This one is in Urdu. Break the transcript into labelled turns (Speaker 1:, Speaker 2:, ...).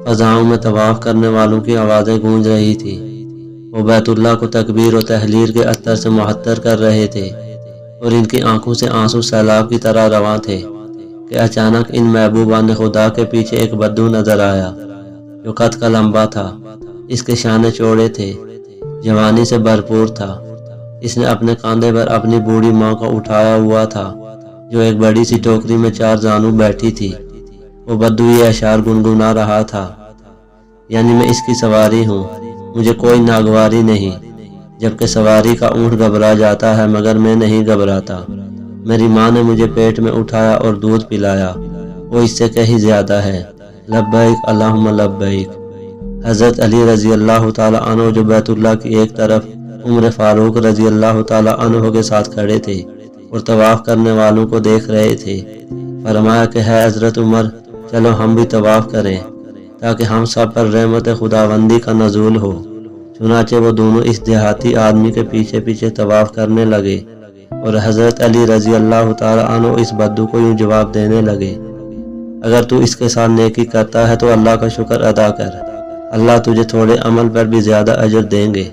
Speaker 1: فضاؤں میں طواف کرنے والوں کی آوازیں گونج رہی تھی۔ وہ بیت اللہ کو تکبیر و تحلیل کے عطر سے معطر کر رہے تھے اور ان کی آنکھوں سے آنسو سیلاب کی طرح رواں تھے کہ اچانک ان محبوبان خدا کے پیچھے ایک بدو نظر آیا جو قد کا لمبا تھا۔ اس کے شانے چوڑے تھے، جوانی سے بھرپور تھا۔ اس نے اپنے کاندھے پر اپنی بوڑھی ماں کو اٹھایا ہوا تھا جو ایک بڑی سی ٹوکری میں چار زانو بیٹھی تھی۔ وہ بدو یہ اشعار گنگنا رہا تھا، یعنی میں اس کی سواری ہوں، مجھے کوئی ناگواری نہیں، جبکہ سواری کا اونٹ گھبرا جاتا ہے مگر میں نہیں گھبراتا۔ میری ماں نے مجھے پیٹ میں اٹھایا اور دودھ پلایا، وہ اس سے کہیں زیادہ ہے۔ لبیک اللہم لبیک۔ حضرت علی رضی اللہ تعالیٰ عنہ جو بیت اللہ کی ایک طرف عمر فاروق رضی اللہ تعالیٰ عنہ کے ساتھ کھڑے تھے اور طواف کرنے والوں کو دیکھ رہے تھے، فرمایا کہ ہے حضرت عمر، چلو ہم بھی طواف کریں تاکہ ہم سب پر رحمت خداوندی کا نزول ہو۔ چنانچہ وہ دونوں اس دیہاتی آدمی کے پیچھے پیچھے طواف کرنے لگے اور حضرت علی رضی اللہ تعالیٰ عنہ اس بدو کو یوں جواب دینے لگے، اگر تو اس کے ساتھ نیکی کرتا ہے تو اللہ کا شکر ادا کر، اللہ تجھے تھوڑے عمل پر بھی زیادہ اجر دیں گے۔